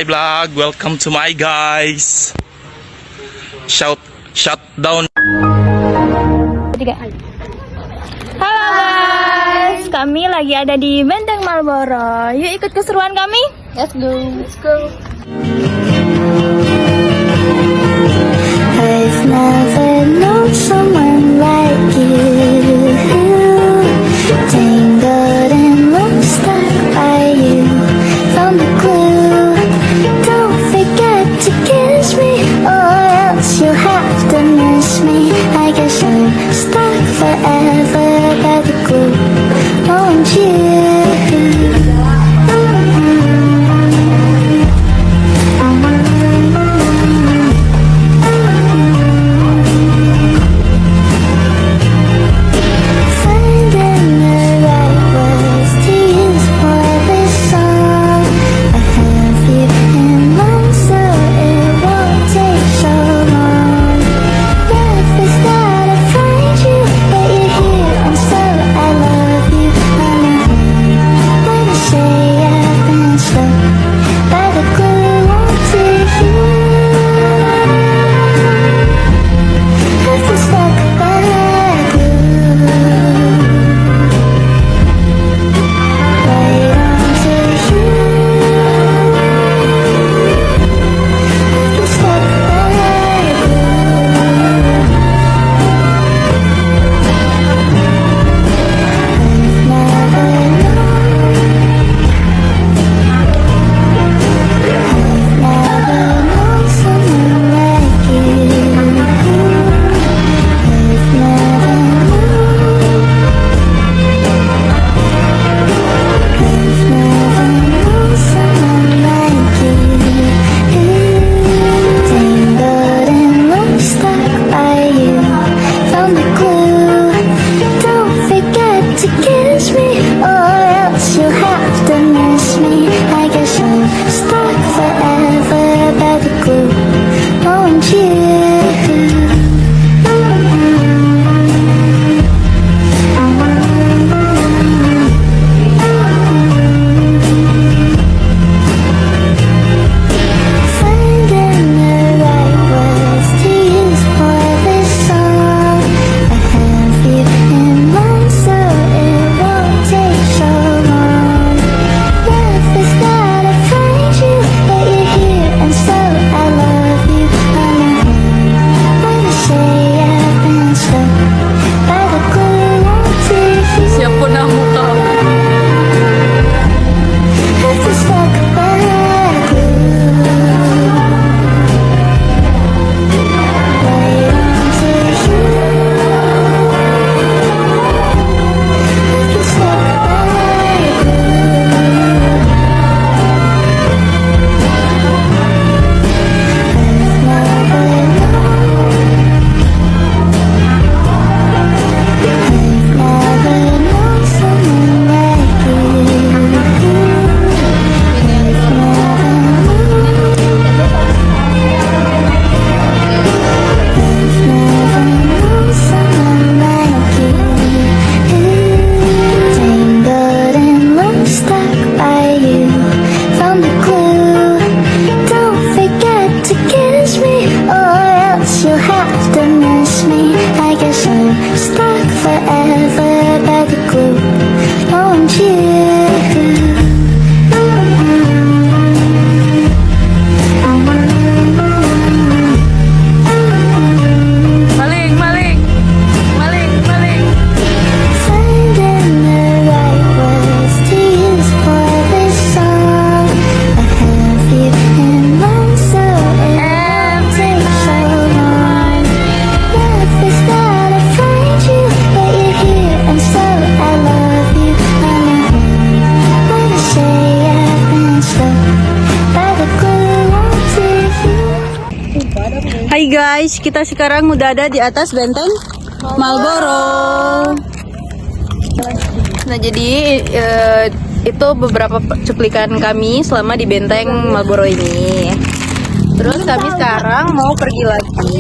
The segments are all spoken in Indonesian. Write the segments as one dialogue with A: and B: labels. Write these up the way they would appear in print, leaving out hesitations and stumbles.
A: my vlog. Welcome to my guys. Shout down.
B: Halo guys, kami lagi ada di Benteng Marlboro. Yuk ikut keseruan kami. Let's go. Let's go.
C: I've never known someone like you, tangled and lost stuck by you. Found the clue. Don't forget to kiss me, or else you'll have to miss me. I guess I'm stuck forever by the glue. Won't you?
B: Hai guys, kita sekarang udah ada di atas Benteng Marlboro. Nah jadi itu beberapa cuplikan kami selama di Benteng Marlboro ini. Terus kami sekarang mau pergi lagi.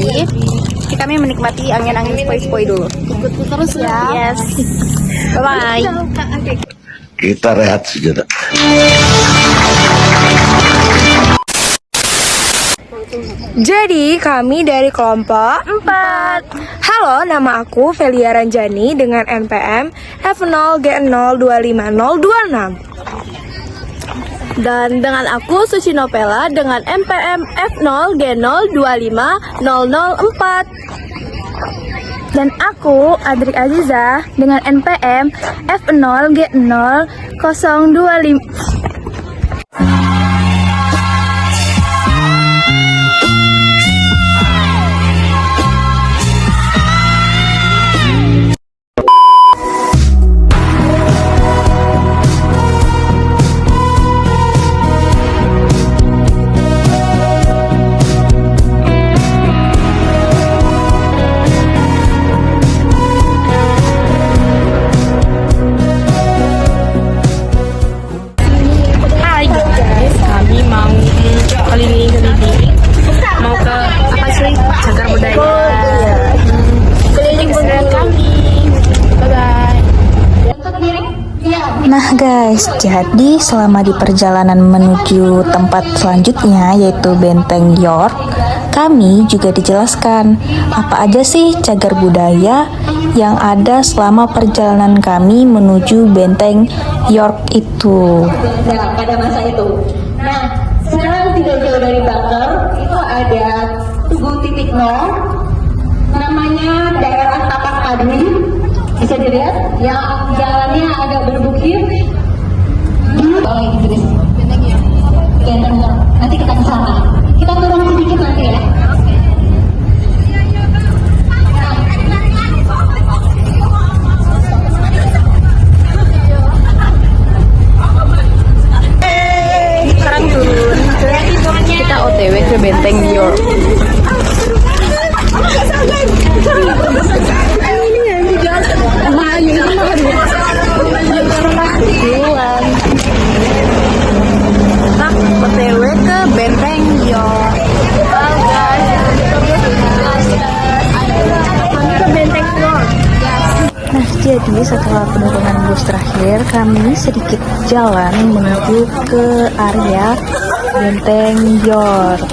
B: Kami menikmati angin-angin sepoi-sepoi dulu. Ikut terus ya. Yes. Bye bye.
D: Kita rehat sejenak. Jadi kami dari kelompok 4. Halo, nama aku Velia Ranjani dengan NPM F0G0250226.
B: Dan dengan aku Suci Novela dengan NPM F0G0250004.
D: Dan aku Adrik Aziza dengan NPM F0G00025.
B: Hai guys, kami mau keliling-keliling. Mau ke apa sih? Cagar budaya. Keliling dengan kami. Bye-bye.
E: Nah guys, jadi selama di perjalanan menuju tempat selanjutnya yaitu Benteng York, kami juga dijelaskan apa aja sih cagar budaya yang ada selama perjalanan kami menuju Benteng York itu.
F: Pada masa itu. Nah, sekarang tidak jauh dari Bangker itu ada Tugu Titik Nol, namanya daerah Tapak Padi. Bisa dilihat, yang jalannya agak berbukit. Oleh Inggris. Benteng York. Nanti kita ke sana. Kita turun sedikit nanti ya.
B: Sekarang turun. Kita OTW ke Benteng York. OTW ke Benteng York. Ke Benteng York.
E: Nah, jadi setelah penurunan bus terakhir, kami sedikit jalan menuju ke area Benteng York.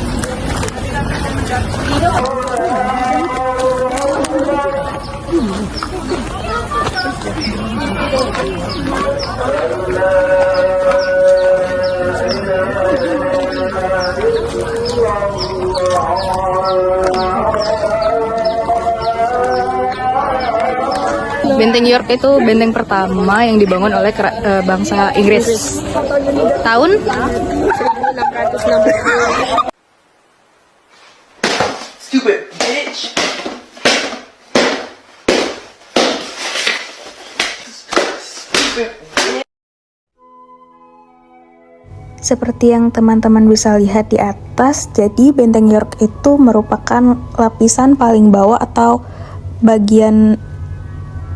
B: Benteng York itu benteng pertama yang dibangun oleh bangsa Inggris. Tahun
A: Stupid bitch.
E: Seperti yang teman-teman bisa lihat di atas, jadi Benteng York itu merupakan lapisan paling bawah atau bagian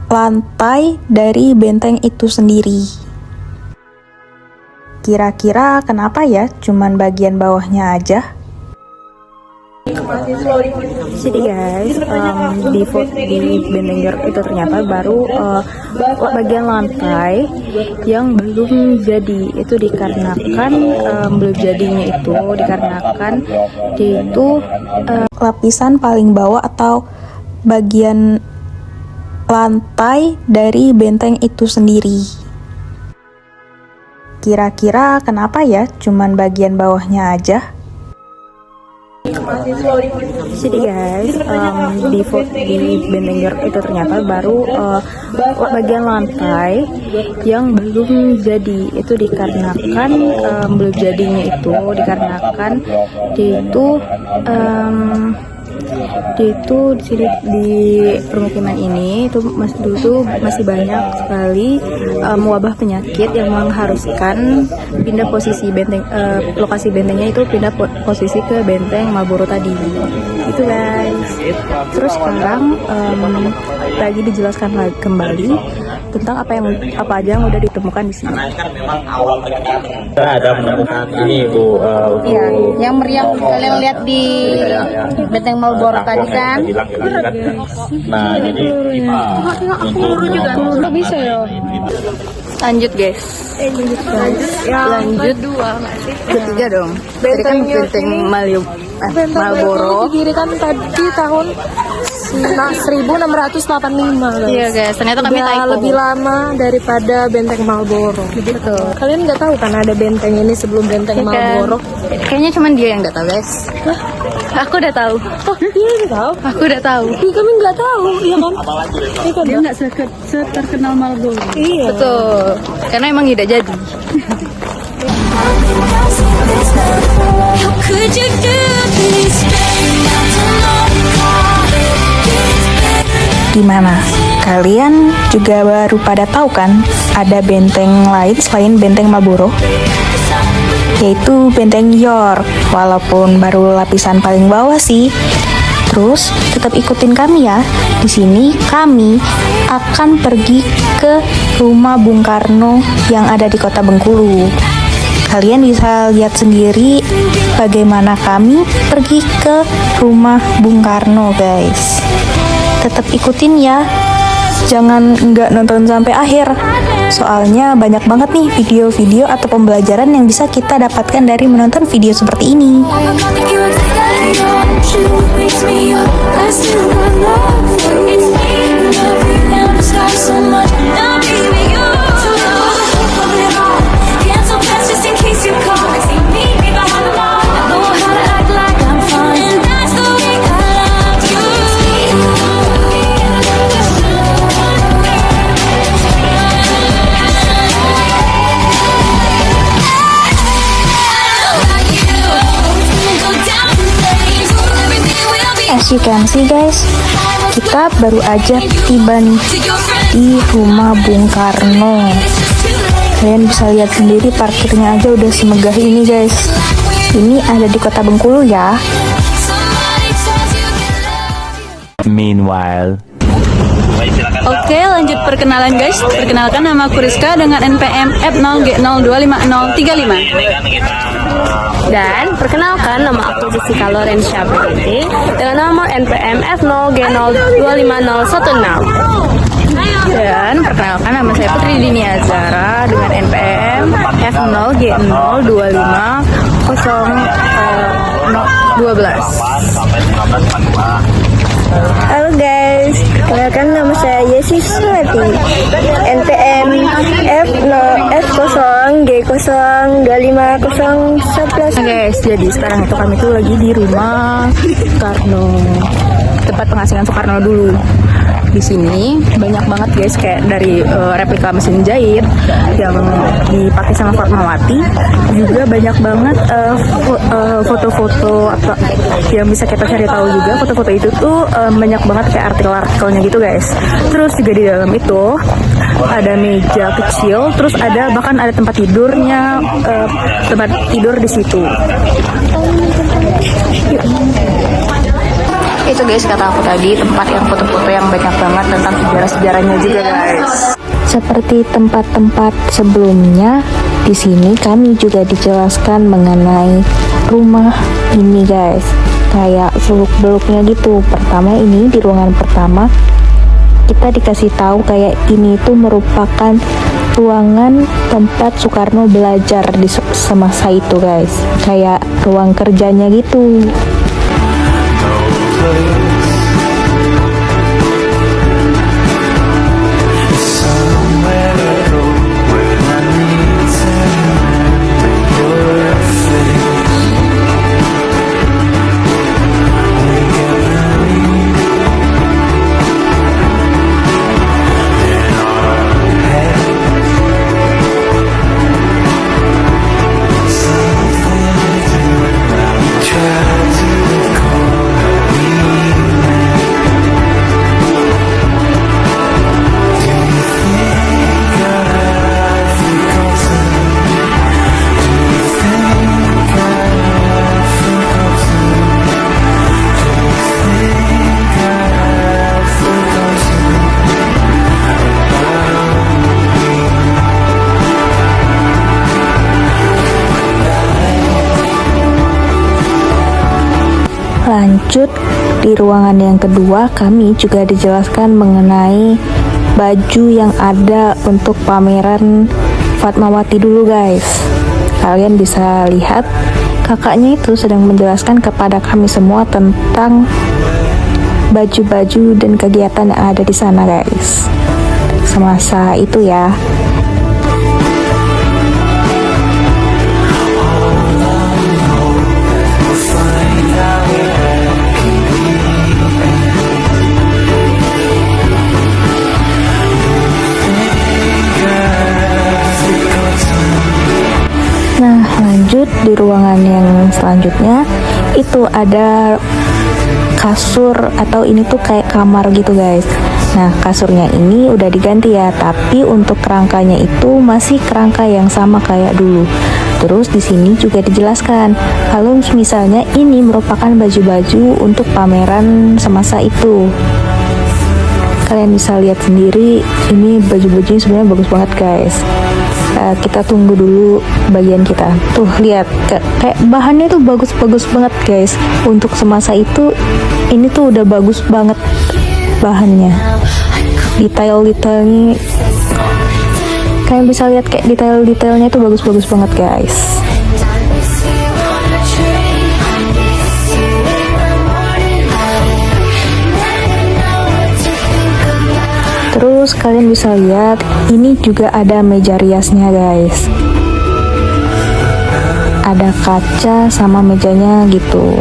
E: lantai dari benteng itu sendiri. Kira-kira kenapa ya cuman bagian bawahnya aja? Jadi guys, di Benteng York itu ternyata baru bagian lantai yang belum jadi. Itu dikarenakan belum jadinya itu dikarenakan itu lapisan paling bawah atau bagian lantai dari benteng itu sendiri. Kira-kira kenapa ya cuman bagian bawahnya aja? Jadi guys, di Benteng York itu ternyata baru bagian lantai yang belum jadi. Itu dikarenakan belum jadinya itu dikarenakan itu di sini di permukiman ini itu masih banyak sekali wabah penyakit yang mengharuskan pindah posisi lokasi bentengnya itu pindah posisi ke benteng Marlborough tadi. Itu guys. Terus sekarang lagi dijelaskan lagi kembali tentang apa aja yang udah ditemukan di sini.
G: Kita ada menemukan ini Bu,
F: Iya, yang meriam kalian lihat di Benteng Marlborough tadi kan?
G: Nah, jadi untuk
B: Bisa ya. Lanjut guys. Lanjut. Ketiga dong. Tadi kan benteng Malioboro.
D: Benteng
B: Marlboro.
D: didirikan tadi tahun 1685 guys.
B: Iya guys, ternyata kami
D: Udah
B: typo.
D: lebih lama daripada benteng Marlboro.
B: Betul.
D: Kalian nggak tahu kan ada benteng ini sebelum benteng
B: Ya kan?
D: Marlboro?
B: Kayaknya cuma dia yang nggak tahu guys. Aku udah tahu.
D: Oh, dia nggak tahu?
B: Aku udah tahu.
D: Ih, kami nggak tahu, iya kan? Iya kan?
E: Dia nggak seterkenal Marlboro.
D: Iya.
B: Betul. Karena emang tidak jadi.
H: Gimana? Kalian juga baru pada tahu kan ada benteng lain selain benteng Marlboro? Yaitu benteng York, walaupun baru lapisan paling bawah sih. Terus tetap ikutin kami ya. Di sini kami akan pergi ke rumah Bung Karno yang ada di Kota Bengkulu. Kalian bisa lihat sendiri bagaimana kami pergi ke rumah Bung Karno, guys. Tetap ikutin ya. Jangan nggak nonton sampai akhir. Soalnya banyak banget nih video-video atau pembelajaran yang bisa kita dapatkan dari menonton video seperti ini. As you can see guys, kita baru aja tiba nih di rumah Bung Karno. Kalian bisa lihat sendiri parkirnya aja udah semegah ini guys. Ini ada di Kota Bengkulu ya.
G: Meanwhile.
E: Oke, lanjut perkenalan guys. Perkenalkan, nama aku Rizka dengan NPM F0G0250335.
D: Dan perkenalkan, nama aku Jessica Lorenzia PDT dengan nomor NPM F0G0250116.
B: Dan perkenalkan, nama saya Putri Dini Azara dengan NPM F0G0250012.
D: Halo guys, kenalkan nama saya Yesi Suwati, NPM F0G0250111.
B: Nah guys, jadi sekarang itu kami tuh lagi di rumah Karno, tempat pengasingan Soekarno dulu. Di sini banyak banget guys, kayak dari replika mesin jahit yang dipakai sama Fatmawati, juga banyak banget foto-foto atau yang bisa kita cari tahu juga. Foto-foto itu tuh banyak banget kayak artikel-artikelnya gitu guys. Terus juga di dalam itu ada meja kecil, terus ada bahkan ada tempat tidurnya, tempat tidur di situ. Itu guys kata aku tadi, tempat yang foto-foto yang banyak banget tentang sejarah-sejarahnya juga guys.
H: Seperti tempat-tempat sebelumnya, di sini kami juga dijelaskan mengenai rumah ini guys. Kayak seluk-beluknya gitu. Pertama ini di ruangan pertama kita dikasih tahu kayak ini tuh merupakan ruangan tempat Soekarno belajar di semasa itu guys. Kayak ruang kerjanya gitu. Lanjut di ruangan yang kedua, kami juga dijelaskan mengenai baju yang ada untuk pameran Fatmawati dulu guys. Kalian bisa lihat kakaknya itu sedang menjelaskan kepada kami semua tentang baju-baju dan kegiatan yang ada di sana guys, semasa itu ya. Nah, lanjut di ruangan yang selanjutnya itu ada kasur, atau ini tuh kayak kamar gitu guys. Nah, kasurnya ini udah diganti ya, tapi untuk kerangkanya itu masih kerangka yang sama kayak dulu. Terus di sini juga dijelaskan kalau misalnya ini merupakan baju-baju untuk pameran semasa itu. Kalian bisa lihat sendiri, ini baju-bajunya sebenarnya bagus banget guys. Kita tunggu dulu bagian kita. Tuh lihat, kayak bahannya tuh bagus-bagus banget guys. Untuk semasa itu, ini tuh udah bagus banget bahannya. Detail-detailnya, kalian bisa lihat kayak detail-detailnya tuh bagus-bagus banget guys. Terus kalian bisa lihat ini juga ada meja riasnya guys. Ada kaca sama mejanya gitu.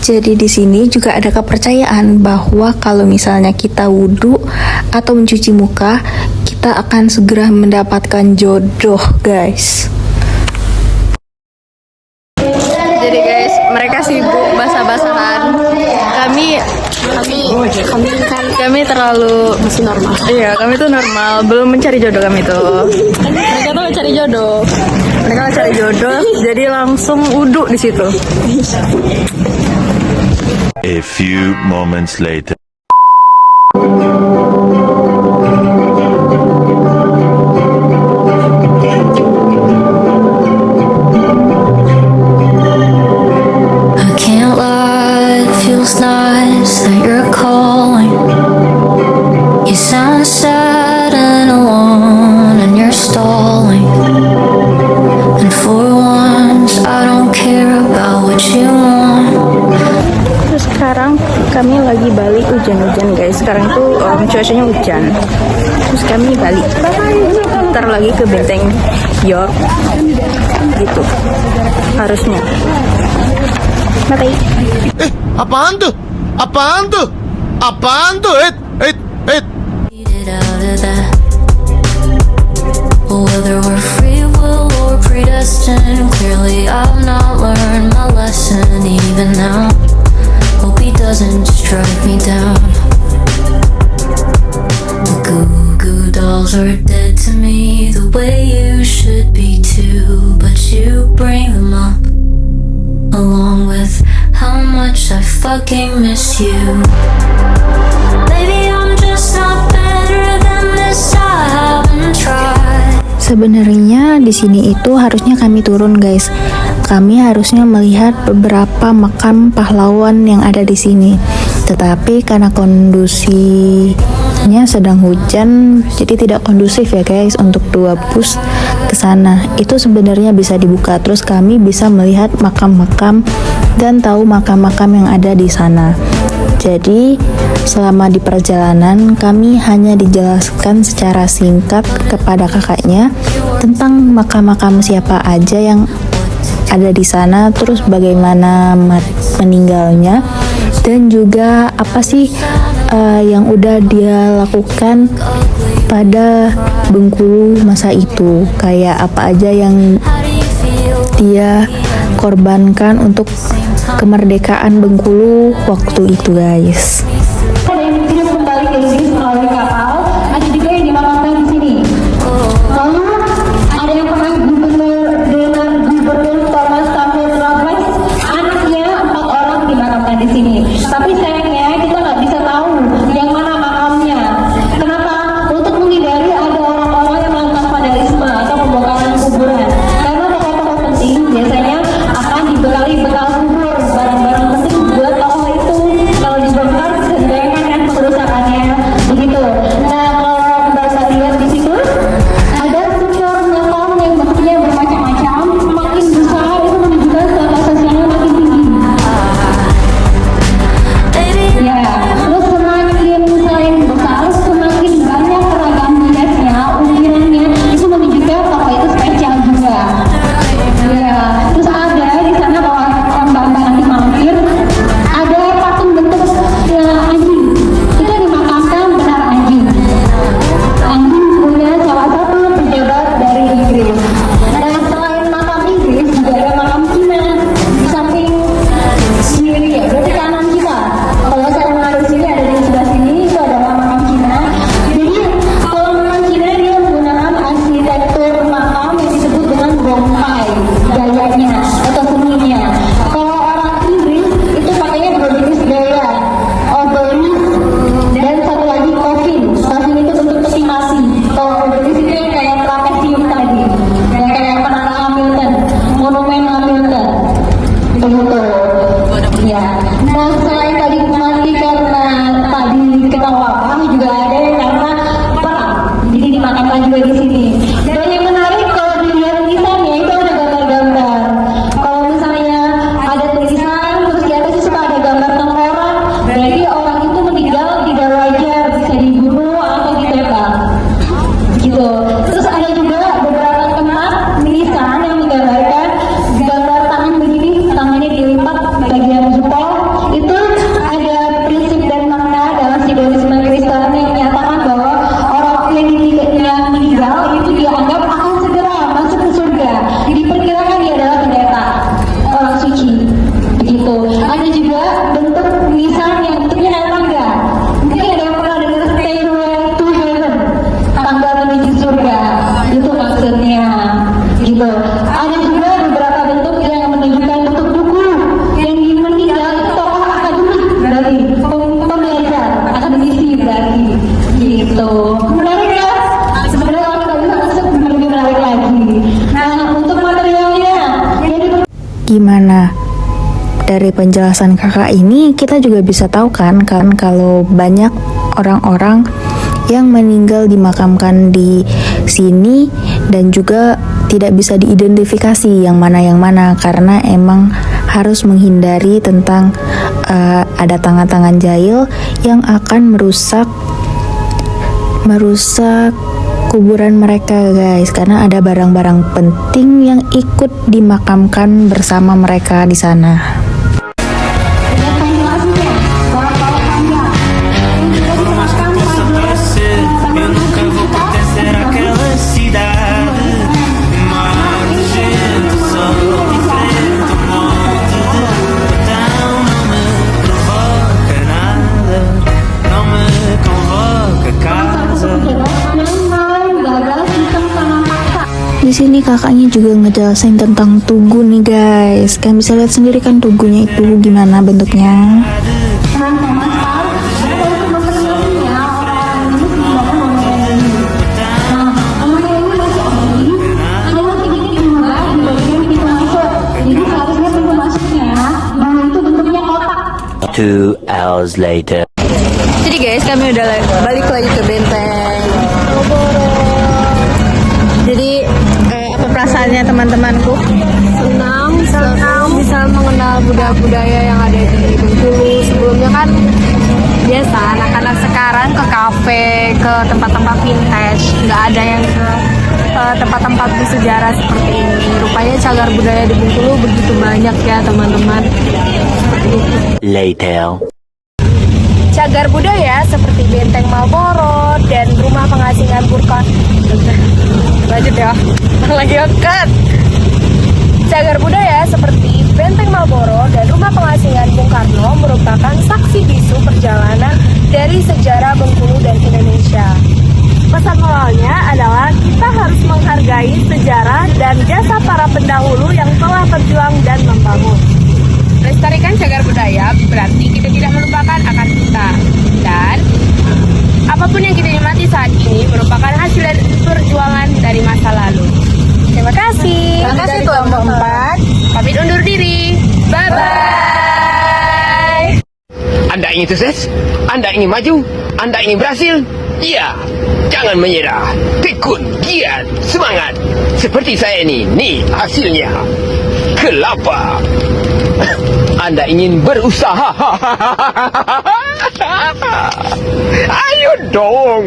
H: Jadi di sini juga ada kepercayaan bahwa kalau misalnya kita wudhu atau mencuci muka, kita akan segera mendapatkan jodoh, guys.
B: Jadi guys, mereka sibuk basah-basahan. Kami terlalu masih normal. Iya, kami tuh normal, belum mencari jodoh kami tuh. Mereka tuh mencari jodoh. Mereka mencari jodoh, jadi langsung wudhu di situ.
I: A few moments later.
C: I can't lie, it feels nice that you're calling. You sound sad and alone and you're stalling. And for once I don't care about what you want.
E: Terus sekarang kami lagi balik hujan-hujan guys. Sekarang tuh cuacanya hujan. Terus kami balik. Ntar lagi ke Benteng York gitu. Harusnya. Mati.
J: Apaan tuh? Apaan tuh? Apaan tuh?
C: Get out of that. Whether we're free will or predestined, clearly I've not learned my lesson even now. Hope he doesn't strike me down. The Goo Goo Dolls are dead to me, the way you should be too. But you bring them up, along with how much I fucking miss you. Maybe I'm just not better than this, I haven't tried.
H: Sebenarnya di sini itu harusnya kami turun guys, kami harusnya melihat beberapa makam pahlawan yang ada di sini. Tetapi karena kondisinya sedang hujan, jadi tidak kondusif ya guys untuk 2 bus ke sana. Itu sebenarnya bisa dibuka, terus kami bisa melihat makam-makam dan tahu makam-makam yang ada di sana. Jadi selama di perjalanan kami hanya dijelaskan secara singkat kepada kakaknya tentang makam-makam siapa aja yang ada di sana, terus bagaimana meninggalnya, dan juga apa sih yang udah dia lakukan pada Bengkulu masa itu, kayak apa aja yang dia korbankan untuk kemerdekaan Bengkulu waktu itu guys.
F: Ada yang tidak kembali ke Inggris melalui kapal, ada juga yang dimakamkan di sini. Lalu ada yang pernah gubernur Thomas Stafford Raffles, anaknya 4 orang dimakamkan di sini. Tapi sayangnya kita nggak bisa tahu yang mana makamnya. Kenapa? Untuk menghindari ada orang-orang yang melakukan vandalisme atau pembongkaran kuburan. Karena tokoh-tokoh penting biasanya akan dibekali bekal kubur, barang-barang penting buat tokoh itu. Kalau dibongkar bisa dibayangkan kan kerusakannya begitu. Nah kalau Mbak lihat di situ ada struktur makam yang bentuknya bermacam-macam, makin besar itu menunjukkan status sosialnya makin tinggi. Ya, terus semakin selain besar, semakin banyak keragam hiasnya, ukirannya, itu menunjukkan tokoh itu spesial juga. Ya, terus ada di sana kalau mbak-mbak nanti mampir, ada patung bentuk anjing. Itu dimakamkan benar anjing. Anjing punya salah satu pejabat dari Inggris. Dan selain makam Inggris juga ada makam Cina di samping kiri, ya berarti kanan kita. Kalau saya mengarah sini ada di sebelah sini, itu adalah makam Cina. Jadi kalau makam Cina dia menggunakan arsitektur makam yang disebut dengan bongkai gayanya atau seninya. Kalau orang Inggris itu pakainya 2 jenis gaya, obelisk dan satu lagi coffin. Coffin itu bentuk peti mati. Kalau obelisk itu yang kayak trapesium tadi, yang kayak Menara Hamilton, monumen Hamilton. Begitu. Ya. Nah selain tadi mati karena tadi kena wabah, juga ada yang karena perang. Jadi dimakamkan juga di sini. Dan yang menarik kalau dilihat tulisannya itu ada gambar-gambar. Kalau misalnya ada tulisan, terus di atas suka ada gambar tengkorak, berarti orang itu meninggal tidak wajar, bisa dibunuh atau ditembak. Gitu. Terus ada juga beberapa tempat tulisan yang menggambarkan gambar tangan begini, tangannya dilipat bagian jempol. Itu ada prinsip dan makna dalam simbolisme Kristen yang menyatakan bahwa orang yang meninggal itu dianggap akan segera masuk ke surga. Diperkirakan dia adalah pendeta, orang suci. Begitu. Ada juga bentuk tulisan yang bentuknya naik tangga. Mungkin ada yang pernah dengar Stairway to Heaven, tangga menuju surga. Itu maksudnya. Gitu. Ada juga beberapa bentuk yang menunjukkan bentuk buku yang meninggal itu tokoh akademik, berarti pembelajar akademisi berarti. Gitu. Menarik ya? Sebenarnya kalau kita bisa masuk lebih menarik lagi. Nah untuk materialnya yang
H: Gimana? Dari penjelasan kakak ini kita juga bisa tahu kan kalau banyak orang-orang yang meninggal dimakamkan di sini dan juga tidak bisa diidentifikasi yang mana karena emang harus menghindari tentang ada tangan-tangan jahil yang akan merusak kuburan mereka guys, karena ada barang-barang penting yang ikut dimakamkan bersama mereka di sana. Di sini kakaknya juga ngejelasin tentang tugu nih guys. Kalian bisa lihat sendiri kan tugunya itu gimana bentuknya.
F: Jadi
I: hours later.
E: Jadi guys, kami udah balik lagi ke benteng. Jadi apa perasaannya teman-temanku?
D: Senang bisa mengenal budaya-budaya yang ada di Bengkulu. Sebelumnya kan biasa anak-anak sekarang ke kafe, ke tempat-tempat vintage, nggak ada yang ke tempat-tempat bersejarah seperti ini. Rupanya cagar budaya di Bengkulu begitu banyak ya teman-teman.
I: Later.
D: Cagar budaya seperti Benteng Marlboro dan rumah pengasingan Burkon. Lanjut ya, lagi angkat. Cagar budaya seperti Benteng Marlboro dan rumah pengasingan Bung Karno merupakan saksi bisu perjalanan dari sejarah Bengkulu dan Indonesia. Pesan moralnya adalah kita harus menghargai sejarah dan jasa para pendahulu yang telah berjuang dan membangun.
B: Melestarikan cagar budaya berarti kita tidak melupakan akar kita. Dan apapun yang kita nikmati saat ini merupakan hasil dari perjuangan dari masa lalu.
D: Terima kasih.
B: Terima kasih Tuan Keempat. Pamit undur diri. Bye-bye.
K: Anda ingin sukses? Anda ingin maju? Anda ingin berhasil? Ya, jangan menyerah. Tekun, giat, semangat. Seperti saya ini, nih hasilnya. Kelapa. Anda ingin berusaha? Ayo dong.